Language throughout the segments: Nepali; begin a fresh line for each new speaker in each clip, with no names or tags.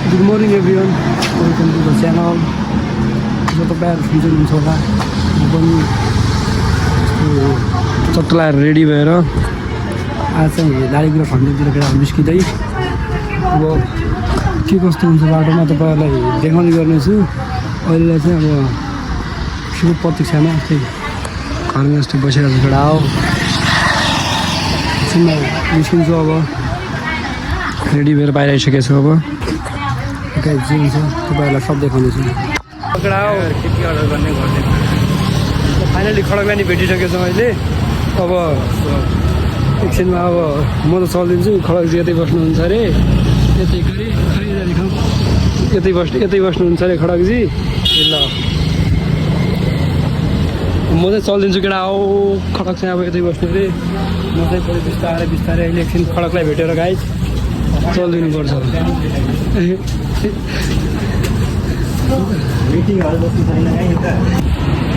Good morning everyone, welcome to the channel. जो तपाईहरु सुन्दै हुनुहुन्छ होला म पनि चट्ट लगाएर रेडी भएर आज चाहिँ दारीगुरा खण्डतिर गएर निस्किँदै अब के कस्तो हुन्छ बाटोमा तपाईहरुलाई देखाउने गर्नेछु। अहिले चाहिँ अब शुभ प्रतीक्षामा चाहिँ घरमा जस्तो बसिरहेको छु। हो एकछिनमा निस्किन्छु अब रेडी भएर बाहिर आइसकेको छु। अब गाइस जे हुन्छ तपाईहरुलाई सब देखाउनेछु।
खेती अर्डर गर्ने गर्ने
फाइनली खडकलाई नि भेटिसकेको छु अहिले। अब एकछिनमा अब म त चलिदिन्छु, खडकजी यतै बस्नुहुन्छ अरे, यतै गरी खरिदारी खाउँ, यतै बस्नुहुन्छ अरे खडकजी। ल म चाहिँ चलिदिन्छु केटा। हो खडक चाहिँ अब यतै बस्नु अरे, म चाहिँ पऱ्यो बिस्तारै अहिले एकछिन खडकलाई भेटेर गाइस चलिदिनु पर्छ।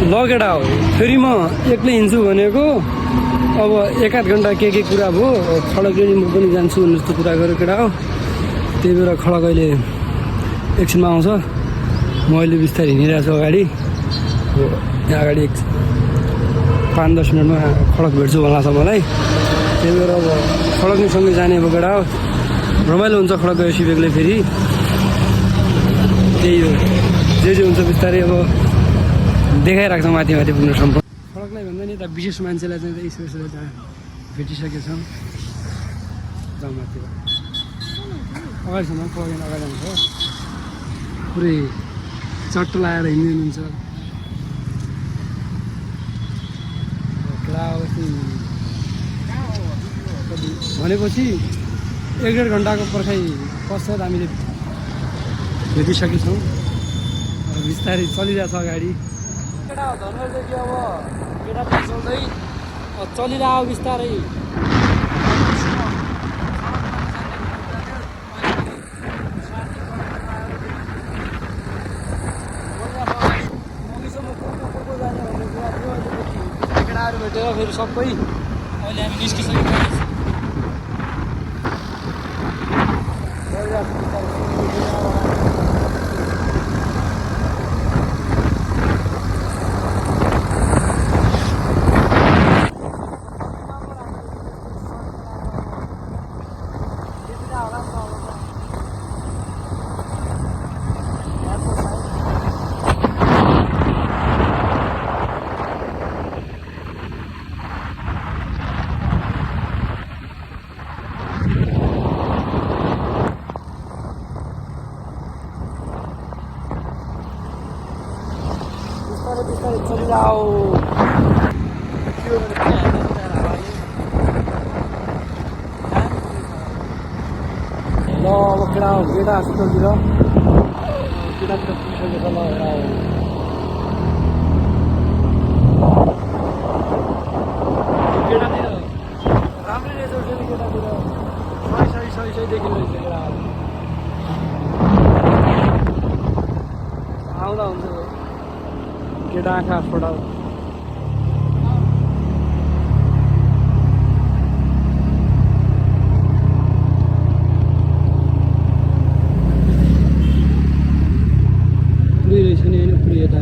ल केटा हो फेरि म एक्लै हिँड्छु भनेको अब एकाध घन्टा के कुरा भयो। खडकले नि म पनि जान्छु भन्ने जस्तो कुरा गरेर केटा हो। त्यही भएर खडक अहिले एकछिनमा आउँछ। म अहिले बिस्तारै हिँडिरहेको छु अगाडि। यहाँ अगाडि 5-10 मिनटमा खडक भेट्छु होला छ मलाई। त्यही भएर अब खडक नै सँगै जाने अब केटा हो। रमाइलो हुन्छ खडक गएपछि बेग्लै फेरि। त्यही हो जे हुन्छ बिस्तारै अब देखाइराख्छ माथि पुग्नु सम्भव। खडकलाई भन्दा नि यता विशेष मान्छेलाई चाहिँ यसो त्यहाँ भेटिसकेको छौँ। जाउँ माथि अगाडिसम्म पगेन अगाडि जान्छ पुरै चट्ट लगाएर हिँड्नुहुन्छ। भनेपछि 1-1.5 घन्टाको पर्खाइ पश्चात हामीले भेटिसकेको छौँ। बिस्तारै चलिरहेछ अगाडि केटा हो। धनगढदेखि अब केटा चल्दै चलिरहेको बिस्तारै। केटाहरू भेटेर फेरि सबै अहिले हामी निस्किसकेको छौँ। बिस्तारै चलिरहो। ल अब केटा हस्पिटलतिर केटातिर पुगिसकेको छ। ल केटातिर राम्रै रहेछ केटातिर सही देखिँदो रहेछ केटा। आउँदा हुन्छ केटा आँखा फोटा पुरै रहेछ नि होइन पुरै यता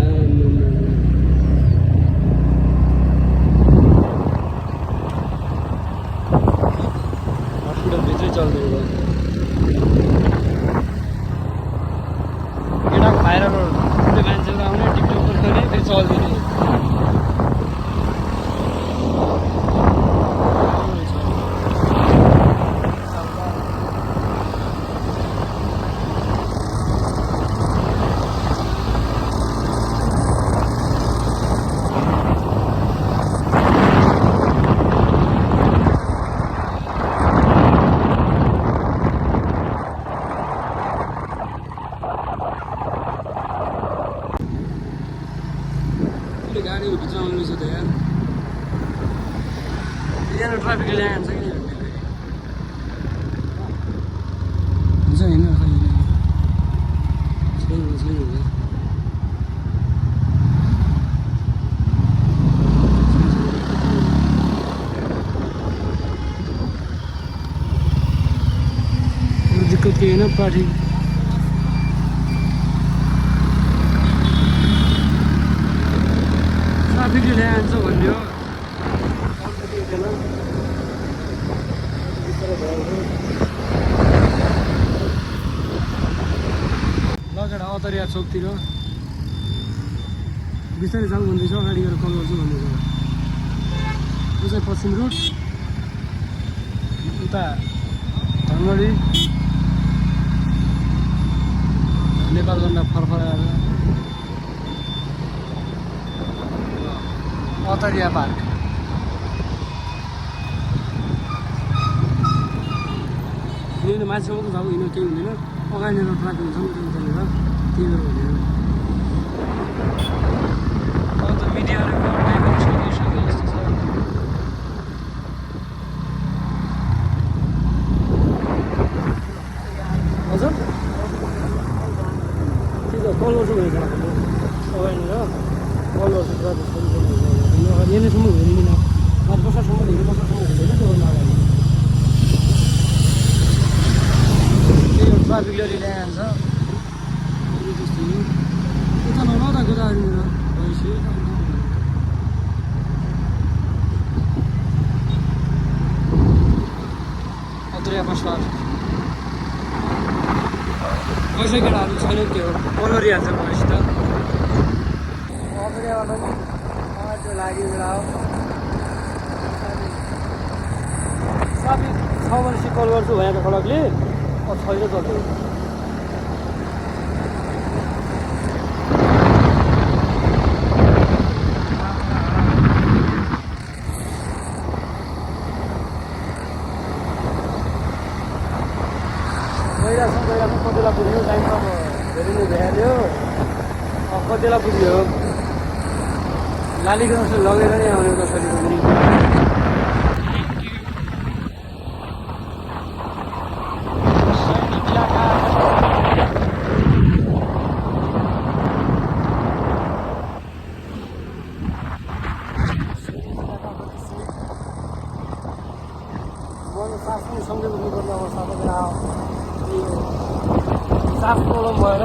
हस्पिटलभित्रै चल्दैन। केटाको भाइरल मान्छेहरू आउने टिकटक गर्ने फेरि चल्दिने। गाडीहरू भित्र आउनु रहेछ त यार। यहाँ ट्राफिकले ल्याइहाल्छ कि हुन्छ होइन सही हुन्छ। दिक्कत केही होइन। ट्राफिकले ल्याइहाल्छ भन्ने हो लगेर अतरिया चोकतिर बिस्तारै जाउँ भन्दैछ अगाडि गएर कल गर्छु भन्दैछ यो चाहिँ पश्चिम रोड उता धनगढी नेपालगण्डा फरफराएर अतरिया पार्क यहाँनिर मान्छेको त जाऊ हिँड्नु केही हुँदैन अगाडिनिर ट्राफिक हुन्छ नि त्यही चलेर त्यही भएर हुँदैन अन्त मिडियाहरूको सकिसक्यो जस्तो छ हजुर त्यही त कल गर्छु भनेको अगाडिनिर कल गर्छु ट्राफिक यहाँनिरसम्म हुँदैन आज बसासम्म हिँड्नु बसासम्म हुँदैन त्यो गर्नु अगाडि ट्राफिकले ल्याइहाल्छ त्यस्तो उता नलाउँदा गोदावरीनिर भइसक्यो अत्रिया पश्चात पैसा केटाहरू छैन त्यो पलरिहाल्छ भएपछि त अत्रियाबाट पनि त्यो लाग्यो बेला हो ट्राफिक छ भनेपछि कल गर्छु भनेको खडकले छैन चल्यो गइरहेको कतिलाई पुग्यो टाइम त अब धेरै नै भइहाल्यो कतिलाई पुग्यो लालीको जस्तो लगेर नै आउने कसरी पनि सँगै उठ्नुपर्ने अवस्था त साफ प्रब्लम भएर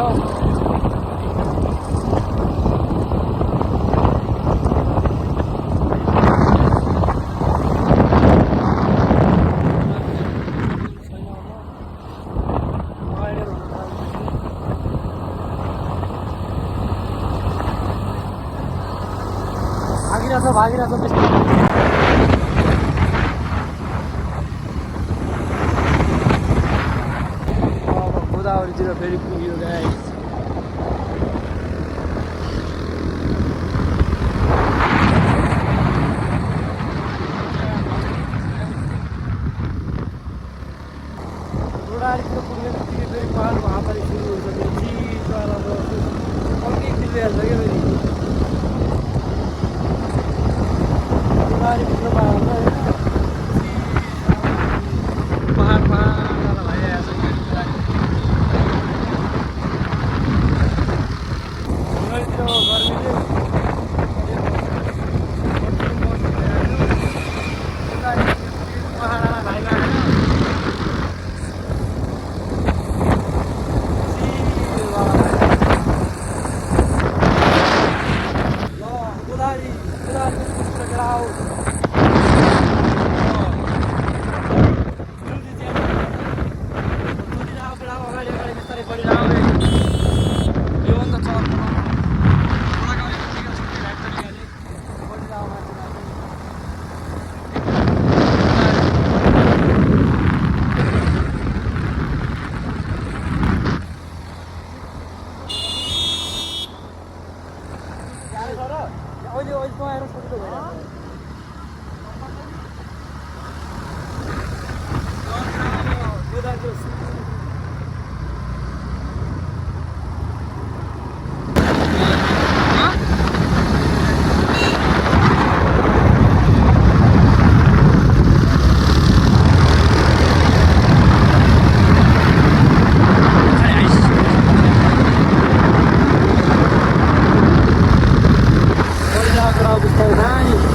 भागिरहेछ त्यस्तो गोदावरीतिर फेरि पुग्यो गाइस गोदावरीतिर पुग्ने बित्तिकै फेरि पहाडको हातले सुरु हुन्छ फेरि चिसो आएर अर्कै खिलिहाल्छ क्या फेरि गोदावरी पुग्नु पायो भने पहाड भइरहेछ Bye.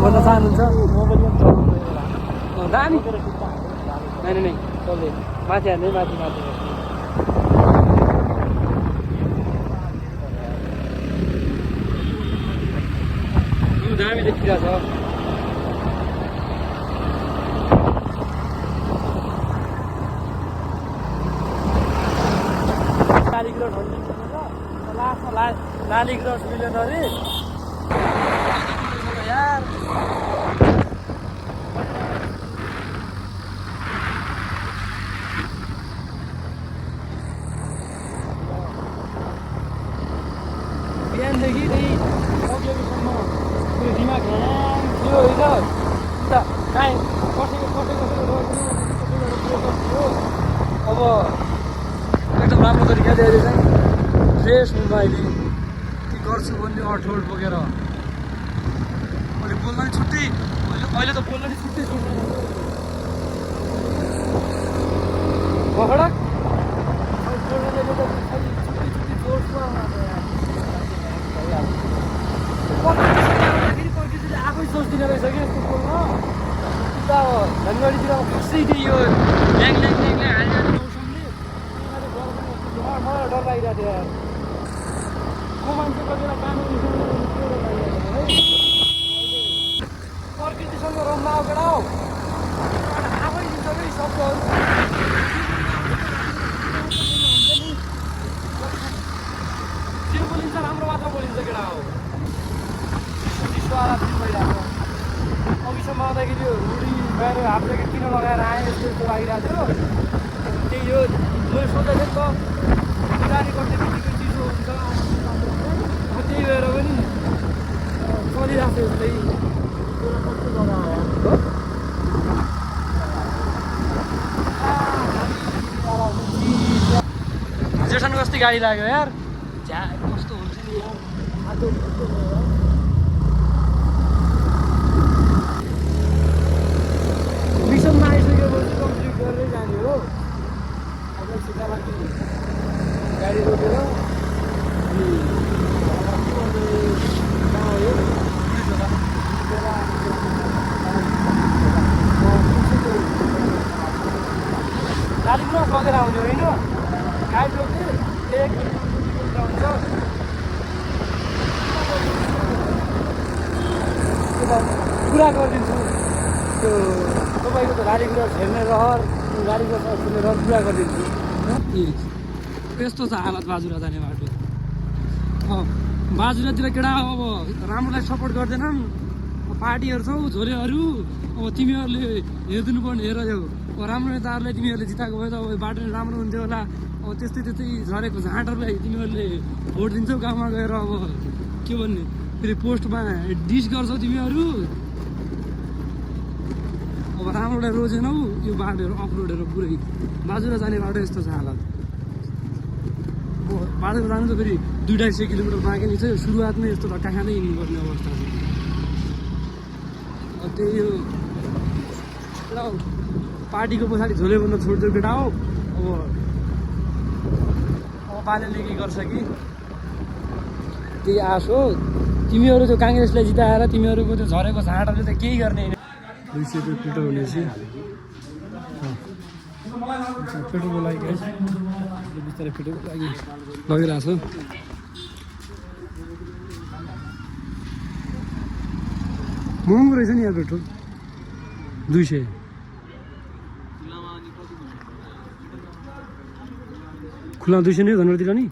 भन्न चाहनुहुन्छ? दामी नै माथि हाल्ने माथि दामी देखिरहेछ। लाली क्रस मिलेन अरे यार। बिहानदेखि त्यही अघिसम्म मेरो दिमाग ह्याङ थियो होइन। काहीँ कसैको अब एकदम राम्रो तरिकाले अहिले चाहिँ फ्रेस हुनु अहिले के गर्छु भन्ने अठोट बोकेर अहिले बोल्न नि छुट्टै अहिले त बोल्न नि छुट्टै खडक आफै सोच्दिनँ रहेछ कि यस्तो बोल्न। उता धनगढीतिर खसै त्यही यो ल्याङ हालिरहेको मौसमले मलाई डर लागिरहेको थियो यार। को मान्छे कतिवटा कानुन प्रकृतिसँग रम्न आऊ केटा हौ। आफै दिन्छ कि शब्दहरू जे बोलिन्छ राम्रो मात्र बोलिन्छ केटा हौ। चिसोवाला फिल भइरहेको अघिसम्म आउँदाखेरि यो रुडी बाहिर हाफ ज्याकेट किन लगाएर आएँ यस्तो यस्तो लागिरहेको थियो। त्यही यो मैले सोच्दै थिएँ त गाडी कति बित्तिकै चिसो हुन्छ त्यही भएर पनि चलिरहेको थियो यस्तै। जेठन कस्तो गाडी लाग्यो यार। झ्या कस्तो हुन्छ नि यार। मिसनमा आइसकेपछि कम्प्लिट गरेरै जाने हो। अब सिधा लागि गाडी रोकेर अनि कहाँ हो गाडी क्रस लगेर आउने होइन। गाडी रोक्ने 1 किलोमिटर हुन्छ। पुरा गरिदिन्छु त्यो तपाईँको त गाडी क्रस हेर्ने रहर गाडी क्रस हेर्ने रहर पुरा गरिदिन्छु। यस्तो छ हालत बाजुरा जाने बाटो। बाजुरातिर केटा अब राम्रोलाई सपोर्ट गर्दैनन् पार्टीहरू छौ झोलेहरू। अब तिमीहरूले हेरिदिनु पर्ने हेर जाऊ। अब राम्रो नेताहरूलाई तिमीहरूले जिताएको भए त अब बाटो राम्रो हुन्थ्यो होला। अब त्यस्तै झरेको झाँटहरूलाई तिमीहरूले भोट दिन्छौ गाउँमा गएर। अब के भन्ने फेरि पोस्टमा डिस गर्छौ तिमीहरू। अब राम्रोलाई रोजेनौ यो बाटोहरू अफरोडहरू पुरै बाजुरा जाने बाटो यस्तो छ हालत। बाटो जानु त फेरि 2-2.5 किलोमिटर बाँकी नै छ। सुरुवातमै यस्तो धक्का खाँदै हिँड्नुपर्ने अवस्था छ। त्यही यो केटा हौ पार्टीको पछाडि झोले बन्न छोड्छौ केटा हौ। अब बालेले के गर्छ कि त्यही आश हो। तिमीहरू त्यो काङ्ग्रेसलाई जिताएर तिमीहरूको त्यो झरेको झाँटहरूले त केही गर्ने होइन। 200 रुपियाँ पेट्रोल हुनेछ। पेट्रोलको लागि बिस्तारै पेट्रोलको लागि लगिरहेको छ। महँगो रहेछ नि यहाँ पेट्रोल 200। खुला 200 नै धनगढीतिर नि।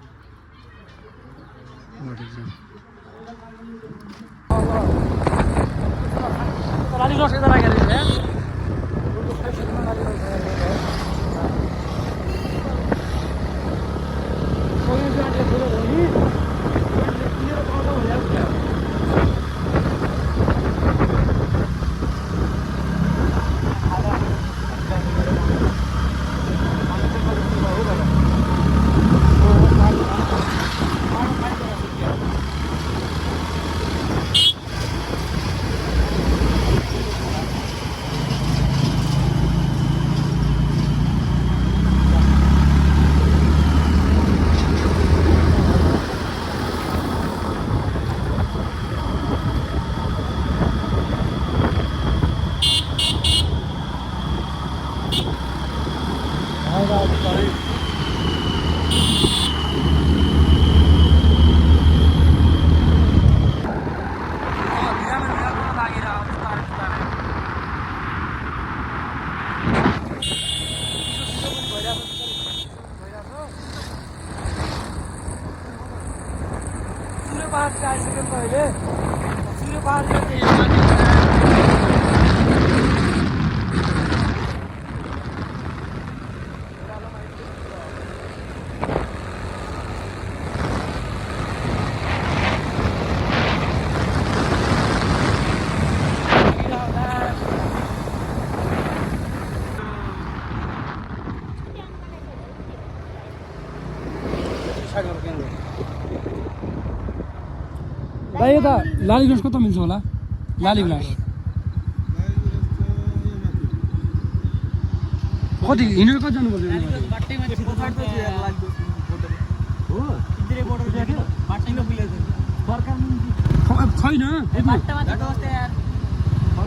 लाली रस यता लागेको रहेछ यार। आइसक्यो त अहिले सूर्य पहाड भाइ यता लालीगुराँस कता मिल्छ होला लालीगुराँस कति हिँडेर कति जानुपर्छ छैन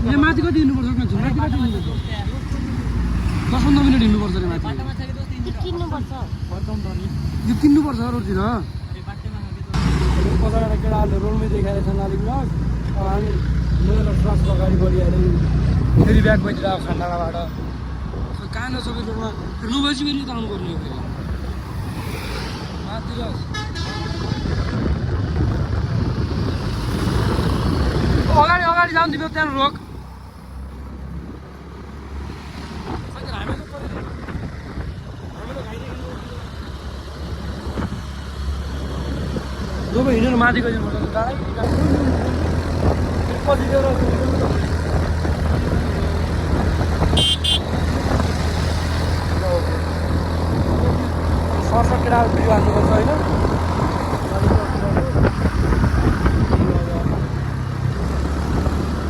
यहाँ माथि कति हिँड्नुपर्छ माथि कति हिँड्नुपर्छ 10-15 मिनट हिँड्नुपर्छ अरे माथि यो किन्नुपर्छ रोडतिर पछाडि केटाहरूले रोडमै देखाएर छन् लालीगुराँस अब हामी मेरो ट्रक अगाडि बढिहाल्यो फेरि ब्याग भइदिएर खान्डाबाट कहाँ न सबै रोडमा 9 बजी बेलुकी त आउनुपर्ने हो फेरि माथितिर अगाडि अगाडि जानु तिम्रो त्यहाँ रोक जब हिँडेर माथि गइदिनु पर्छ डाँडै पछि गएर सरसर केटाहरू भिडियो हाल्नुपर्छ होइन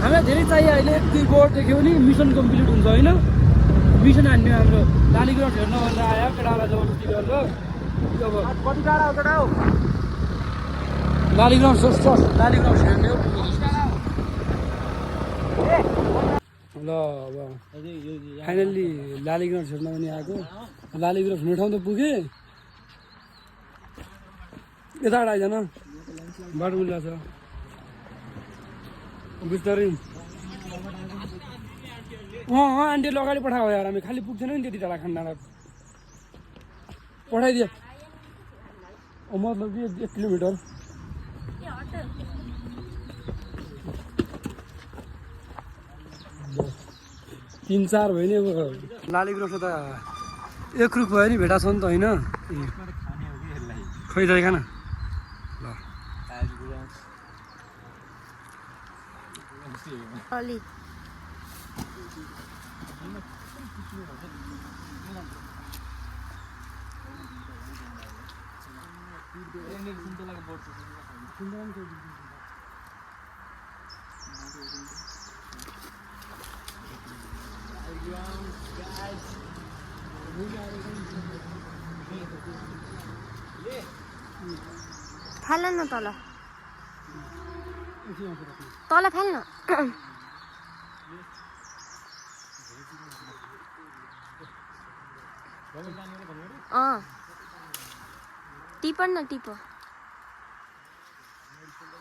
हामीलाई धेरै चाहियो अहिले 1-2 बोर्ड देख्यो भने मिसन कम्प्लिट हुन्छ होइन मिसन हान्ने हाम्रो लालीगुराँस हेर्न भनेर आयो केटाहरूलाई जबरजस्ती गरेर अब कति टाढा हो केटा हो लालीगुराँस हेर्ने हो ल अब फाइनल्ली लालीगुराँस हेर्न पनि आएको लालीगुराँस हुने ठाउँ त पुगेँ यताबाट आइज बाटो मिल्ला छ बिस्तारै आन्टीले अगाडि पठाएको यार हामी खालि पुग्थेन नि त्यति टाढा खान्डाँडा पठाइदियो मतलब कि 1 किलोमिटर 3-4 भयो नि अब लालीगुराँस त एकरुख भयो नि भेटा छ नि त होइन खै त खान ल
फाल न तल तल फाल न टिप न टिप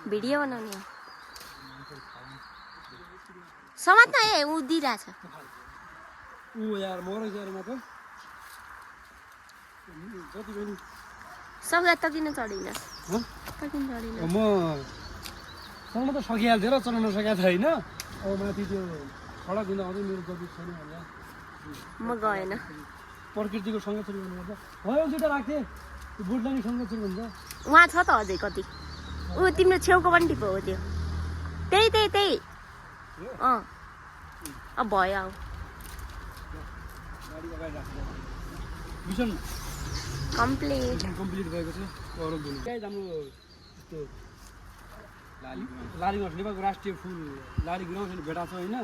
भिडियो बनाउने समात न ए उदिरहेछ
यार मरै जारमा त जति पनि
सक्दा त किन चढिन त किन चढिन
म चढ्न त सकिहाल्थ्यो र चढ्न नसकेको छैन अब माथि त्यो सडक हुँदा आउँदै मेरो गति छैन भनेर
म गएन
प्रकृतिको संरक्षण गर्नुपर्छ भयो दुइटा राख्थेँ त्यो बुढलाई नि संरक्षण हुन्छ
उहाँ छ त अझै कति ऊ तिम्रो छेउको पनि टिप हो त्यो त्यही अब भयो अब
मिसन
कम्प्लिट
भएको छ हाम्रो त्यो लालीगुराँस नेपालको राष्ट्रिय फुल लालीगुराँस भेटा छ होइन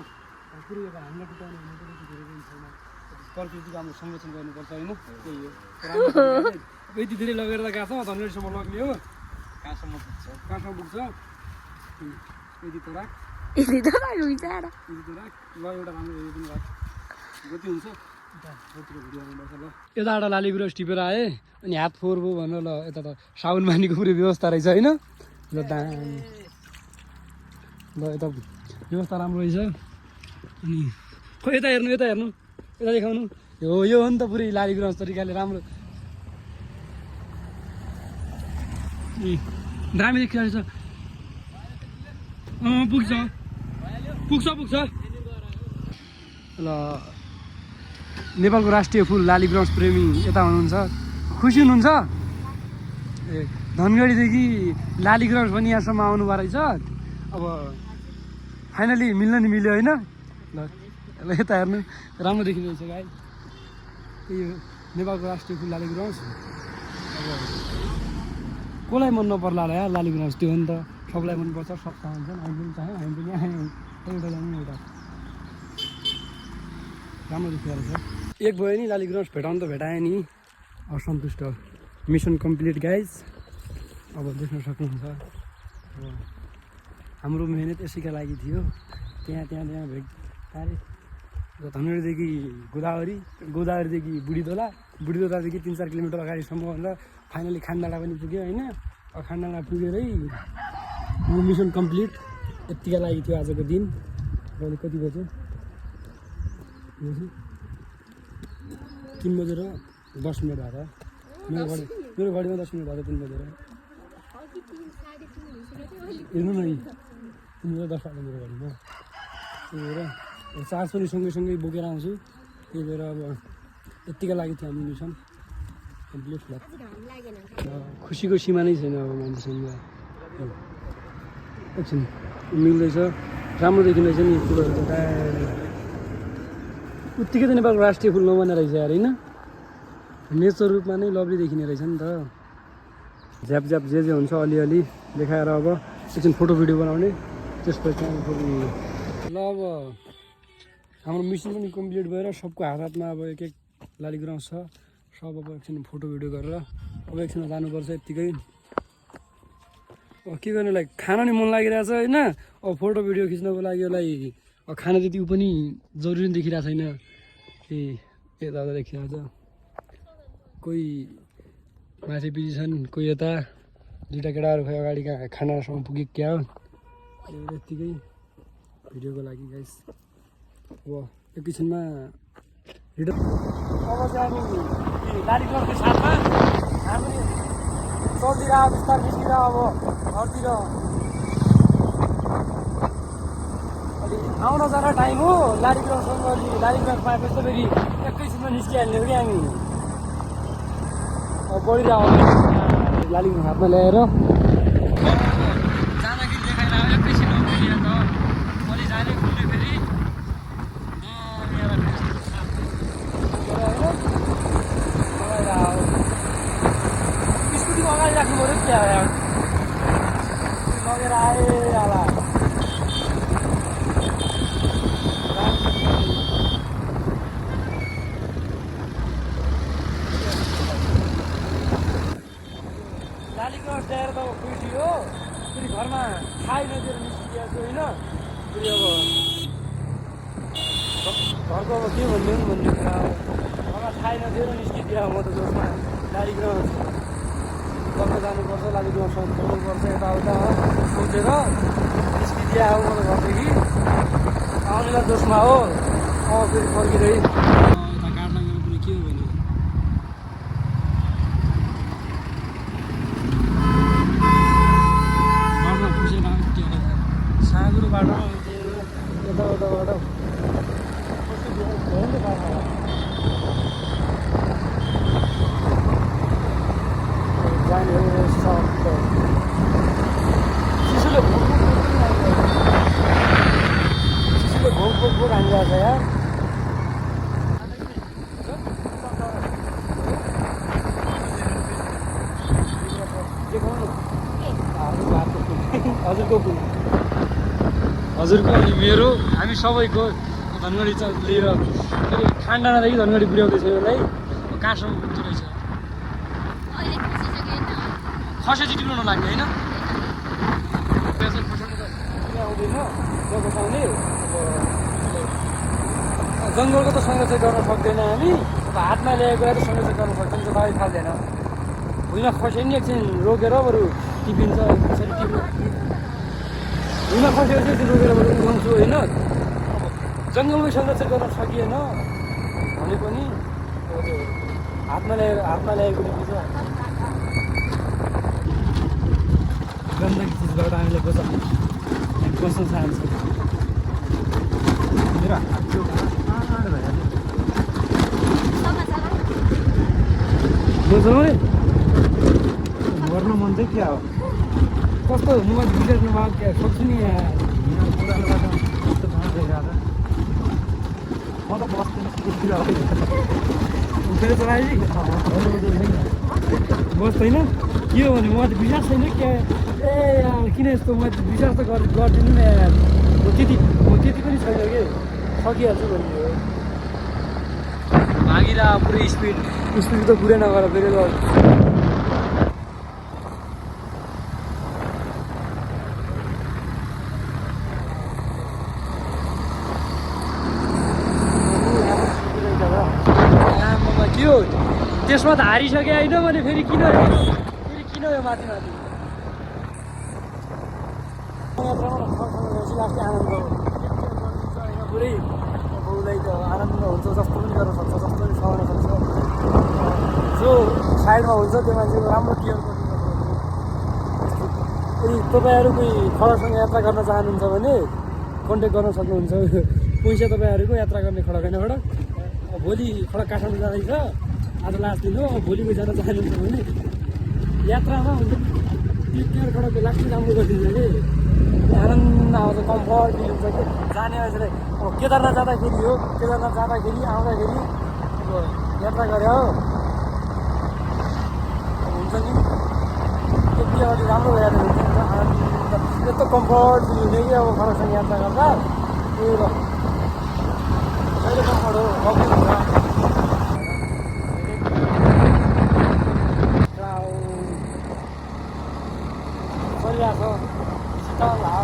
पुरै अब हामीलाई टुटाउने धेरै छैन प्रकृतिको हाम्रो संरक्षण गर्नुपर्छ होइन त्यही हो यति धेरै लगेर त गएको छ धनगढीसम्म लग्ने हो कहाँसम्म पुग्छ यति त राख ल एउटा राम्रो उयो पनि राख जति हुन्छ यताबाट लालीगुराँस टिपेर आएँ अनि हात फोहोर भयो भनेर ल यता त साउन मानीको पुरै व्यवस्था रहेछ होइन ल दामी ल यता व्यवस्था राम्रो रहेछ अनि खै यता हेर्नु यता देखाउनु यो हो नि त पुरै लालीगुराँस तरिकाले राम्रो दामी देखिरहेको छ पुग्छ पुग्छ पुग्छ ल नेपालको राष्ट्रिय फुल लालीगुराँस प्रेमी यता हुनुहुन्छ खुसी हुनुहुन्छ ए धनगढीदेखि लालीगुराँस पनि यहाँसम्म आउनुभएको रहेछ अब फाइनली मिल्न नि मिल्यो होइन ल ल यता हेर्नु राम्रो देखिँदैछ गाई त्यही हो नेपालको राष्ट्रिय फुल लालीगुराँस अब कसलाई मन नपर्ला होला यार लालीगुराँस त्यो हो नि त सबलाई मनपर्छ सब चाहन्छन् हामी पनि चाह्यौँ हामी पनि आयौँ एउटा जानु एउटा राम्रो देखिरहेको छ एक भयो नि लालीगुराँस भेटाउनु त भेटाएँ नि असन्तुष्ट मिसन कम्प्लिट गाइज अब देख्न सक्नुहुन्छ अब हाम्रो मेहनत यसैका लागि थियो त्यहाँ भेट तारे धनगढीदेखि गोदावरीदेखि बुढीदोलादेखि 3-4 किलोमिटर अगाडिसम्म भनेर फाइनली खानडाँडा पनि पुग्यो होइन अब खानडाँडा पुगेरै यो मिसन कम्प्लिट यत्तिका लागि थियो आजको दिन र अहिले कति बज्यो 3 बजेर 10 मिनट भएको मेरो घडीमा 10 मिनट भएको 3 बजेर हेर्नु न 3 बजेर 10 भएको मेरो घडीमा त्यही भएर चार्ज पनि सँगै बोकेर आउँछु त्यही भएर अब यत्तिका लागि थियो हाम्रो मिसन कम्प्लिट फ्ल्याट खुसीको सीमा नै छैन अब मान्छेसँग एकछिन मिल्दैछ राम्रो देखिँदैछ नि फुलहरू त उत्तिकै त नेपालको राष्ट्रिय फुल नबने रहेछ यार होइन नेचर रूपमा नै लभली देखिने रहेछ नि त झ्याप जे हुन्छ अलिअलि देखाएर अब एकछिन फोटो भिडियो बनाउने त्यसपछि ल अब हाम्रो मिसन पनि कम्प्लिट भएर सबको हातमा अब एक लालीगुराँस छ सब अब एकछिन फोटो भिडियो गरेर अब एकछिनमा जानुपर्छ यत्तिकै अब के गर्ने लाइक खान नि मन लागिरहेछ होइन अब फोटो भिडियो खिच्नको लागि यसलाई अब खाना त्यति पनि जरुरी देखिरहेको छैन ए यता देखिरहेको छ कोही माथि पिछी छन् कोही यता दुईवटा केटाहरू खै अगाडि खानासम्म पुग्यो क्या हो यत्तिकै भिडियोको लागि गाइस अब एकैछिनमा रिटर्न अब चाहिँ हामी लालीगुराँसको साथमा हामी चौतिर बिस्तार निस्किएर अब घरतिर अलि आउन जान टाइम हो लालीगुराँससँग अलि लालीगुराँस पाएपछि त फेरि एकैछिनमा निस्किहाल्ने हो कि हामी अब बढिरहेको लालीगुराँस हातमा ल्याएर जाँदाखेरि देखाएर एकैछिनमा पुगेर त अलि जाने खुल्ने फेरि स्कुटीको अगाडि राख्नु पऱ्यो क्या लगेर आए होला लालीगुराँस ल्याएर त खुसी हो फेरि घरमा खाइ नदिएर निस्किएको होइन फेरि अब घरको अब के भन्ने कुरा हो घरमा खाइ नदिएर निस्किदियो म त जसमा लालीगुराँस गर्न जानुपर्छ लालीगुराँससँग खोल्नुपर्छ यताउता सोचेर निस्किदिया हो म त घरदेखि आउनेलाई जसमा हो फेरि फर्किँदै यता काट्न गएर पनि के हो भने बाटोमा फुसेर साँगुरो बाटोमा यताउताबाट कस्तो भयो नि त बाटो जाने सक्छ शिशुले भोक हानिरहेको छ यार हजुरको अनि मेरो हामी सबैको धनगढी लिएर फेरि खानडाँडादेखि धनगढी पुर्याउँदैछ यसलाई कहाँसम्म पुग्दो रहेछ खसे चाहिँ टिप्नु नलाग्ने होइन आउँदैन बसाउने जङ्गलको त संरक्षण गर्न सक्दैन हामी अब हातमा ल्याएको त संरक्षण गर्न सक्दैन त्यो दबाई फाल्दैन भुइँमा खस्यो नि एकछिन रोकेर बरु टिपिन्छ यसरी भुइँमा खसेपछि एकछिन रोकेर बरु उठाउँछु होइन जङ्गलमै संरक्षण गर्न सकिएन भने पनि त्यो हातमा ल्याएको चिज गन्दगी चिजबाट हामीले बचाउने बस्न चाहन्छ
मेरो हात त्यो आँट भइहाल्यो
मजाले
मर्नु मन चाहिँ क्या हो
कस्तो म बिग्रेमा क्या सक्छु नि यहाँ
यहाँ पुरानो बाटो कस्तो ठाउँ देखिरहेको छ म त बस्दिनँ स्कुलतिर
उठेर चलाएँ बस्दैन के हो भने म त विश्वास छैन क्या ए यार किन यस्तो म विश्वास त गर्दिनँ नि यार म त्यति पनि छैन कि सकिहाल्छु भन्ने हो भागिरा पुरै स्पिड त पुरै नगर फेरि ल के हो त्यसमा त हारिसकेँ होइन भने फेरि किन यो माथि लास्टै आनन्द हो पुरै उसलाई त आनन्द हुन्छ जस्तो पनि गर्न सक्छ जस्तो पनि सहन सक्छ जो साइडमा हुन्छ त्यो मान्छेको राम्रो केयर गर्नुपर्छ यदि तपाईँहरू कोही खडकसँग यात्रा गर्न चाहनुहुन्छ भने कन्ट्याक्ट गर्न सक्नुहुन्छ पैसा तपाईँहरूको यात्रा गर्ने खडक होइन खडक भोलि खडक काठमाडौँ जाँदैछ आज लास्ट दिन हो भोलि जान चाहनुहुन्छ भने यात्रामा हुन्छ त्यो केयर खडकको लास्टै राम्रो गरिदिन्छ कि आनन्द आउँछ कम्फर्ट फिल हुन्छ कि जाने मान्छेलाई अब केदारनाथ जाँदाखेरि हो केदारनाथ जाँदाखेरि आउँदाखेरि अब यात्रा गरे हो हुन्छ नि त्यति अलिक राम्रो भएर हुन्छ आनन्द यस्तो कम्फर्ट फिल हुने कि अब खडकसँग यात्रा गर्दा त्यही हो कहिले कम्फर्ट हो अघि हुन्छ चलिरहेको छ शीतल हावा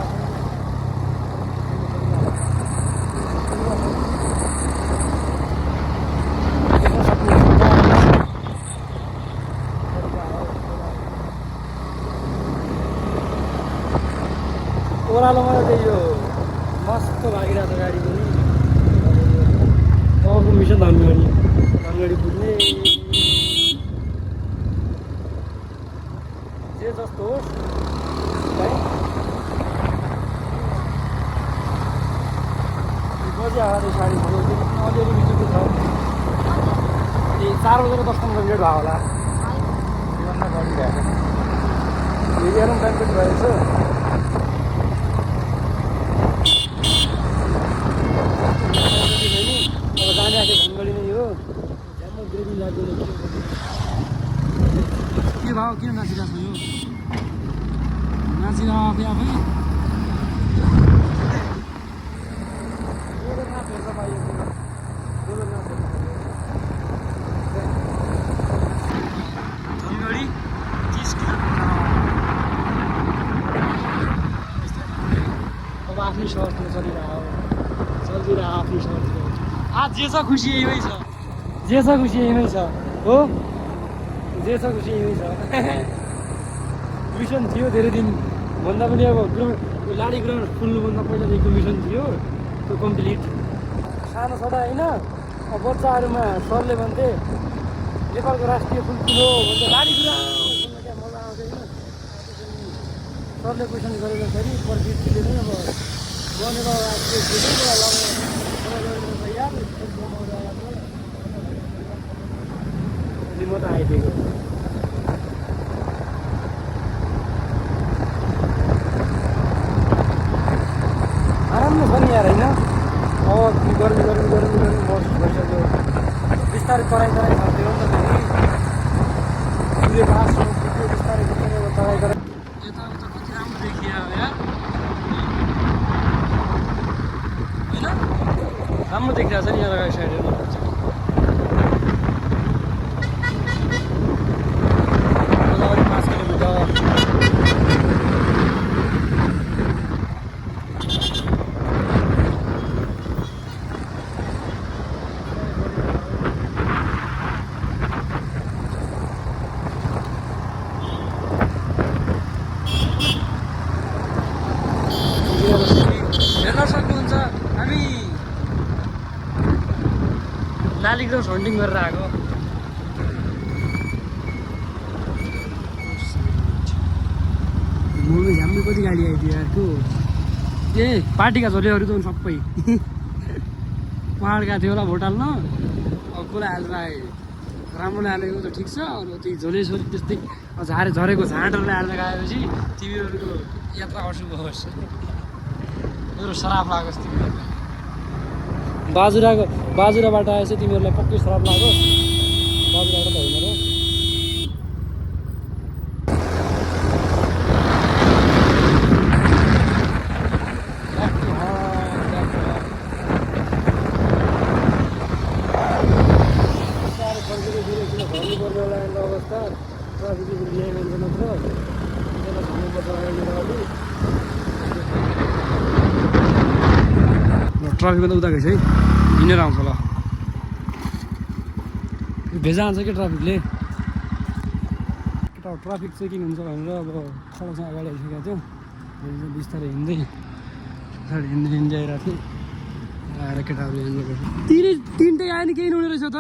ओह्रालोमा चाहिँ यो मस्त लागिरहेको छ गाडी पनि अर्को मिसन धनगढी पुग्ने जे जस्तो होस् बजी आएर गाडी अलिअलि मिठो छ ए 4 बजेर 10 15 मिनट भयो होला
योभन्दा बढी भएको
हेरिहालौँ टाइम कति भएको छ अब जाने आएको धनगढी नै हो झ्याम्म ग्रेभी लाग्दैन के भयो किन नाचिरहेको यो नाचिरहेको आफै धनगढी 30 किलोमिटर अब आफ्नै सहरतिर चलिरहेको आफ्नै सहरतिर आज जे छ खुसी यहीमै छ जे छ खुसी यहीमै छ हो जे छ खुसी यहीमै छ मिसन थियो धेरै दिन भन्दा पनि अब लाडी ग्राउन्ड खुल्नुभन्दा पहिलादेखिको मिसन थियो त्यो कम्प्लिट सानो छँदा होइन अब बच्चाहरूमा सरले भन्थे नेपालको राष्ट्रिय फुल ठुलो भन्छ लाडी ग्राउन्ड क्या मजा आउँछ होइन सरले क्वेसन गरेर प्रकृतिले नै अब बनेर याद म त आइदिएको आरामले छ नि यार होइन अब गर्मी महसुस भइसक्यो बिस्तारै तराई खाँथ्यो नि त फेरि सूर्यको आसमा पुग्यो बिस्तारै तराई यताउता कति राम्रो देखियो यार होइन राम्रो देखिरहेको छ नि यहाँ अगाडि साइडहरू अगाडि 5 किलोमिटर हेर्न सक्नुहुन्छ हामी लालीग्राउन्ड हन्टिङ गरेर आएको झ्याम्मै कति गाडी आइदियो यार को ए पार्टीका झोलेहरू त हुन् सबै पहाड गएको थियो होला भोट हाल्न अब कसलाई हालेर आए राम्रो हालेको त ठिक छ अरू त्यही झोलेसोली त्यस्तै झरेको झाँटहरूलाई हाल्न गएपछि तिमीहरूको यात्रा अशुभ होस् मेरो श्राप लागोस् तिमीहरूलाई बाजुराबाट आएछ तिमीहरूलाई पक्कै श्राप लागोस् बाजुराबाट त होइन र अवस्था ट्राफिकमा त उता गएछ है हिँडेर आउँछ ल भेजा आउँछ क्या ट्राफिकले केटा ट्राफिक चेकिङ हुन्छ भनेर अब खडकसँग अगाडि आइसकेको थियो बिस्तारै हिँड्दै पछाडि हिँड्दै आइरहेको थिएँ आएर केटाहरूले हिँड्नु पर्छ तिनटै आयो नि केही नहुने रहेछ त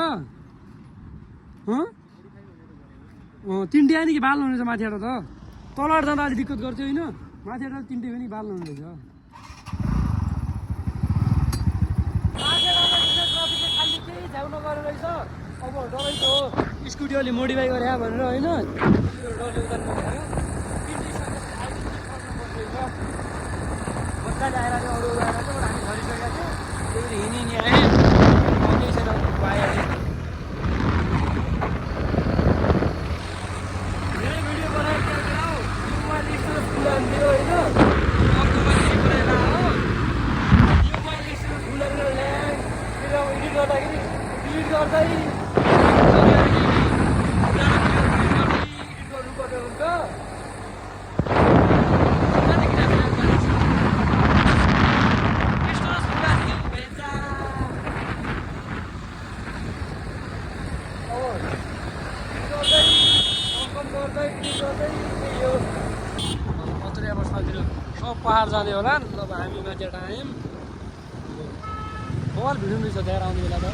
तिनटै आयो नि कि बाल्नु हुने रहेछ माथिबाट त तलबाट जाँदा अलिक दिक्कत गर्थ्यो होइन माथिबाट तिनटै पनि बाल्नु हुने रहेछ खालि केही झ्याउ नगरेर रहेछ अब डराइको हो स्कुटी अलि मोडिफाई गरे भनेर होइन मजाले आएर अरू आएर चाहिँ हामी झरिसकेका थियौँ त्यही हिँडी आएँ केही छैन पाएँ भिडियो बनाएर सब पहाड जाने होला अब हामी माथिबाट आयौँ बल भिडियो रहेछ त्यहाँ आउने बेला त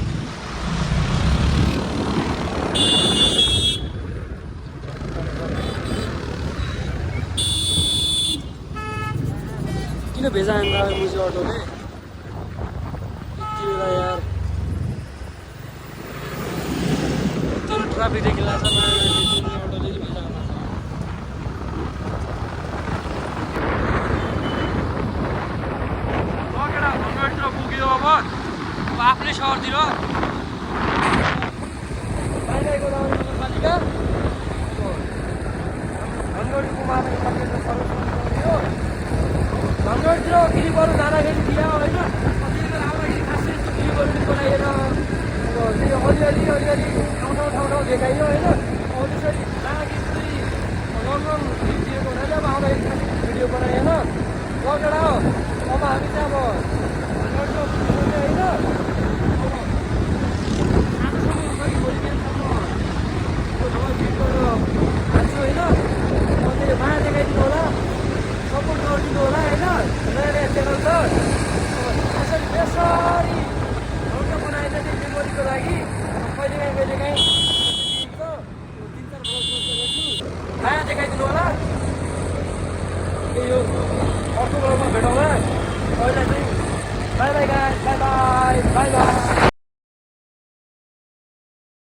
किन भेजा आएर मुझे अटोले यति बेला यार तर ट्राफिकदेखि लाग्छ अटोले भेजा पुग्यो अब आफ्नै सहरतिर नगरपालिका धनगढीको महानगरपालिका धनगढीतिर गिरिबरु जाँदाखेरि बिहा होइन आउँदाखेरि खासै यस्तो गिरिबरु बनाएर अब अलिअलि ठाउँ देखाइयो होइन अब त्यसरी जाँदाखेरि लङ दिएको हुनाले अब आउँदाखेरि खासै भिडियो बनाएन लगेर अब हामी चाहिँ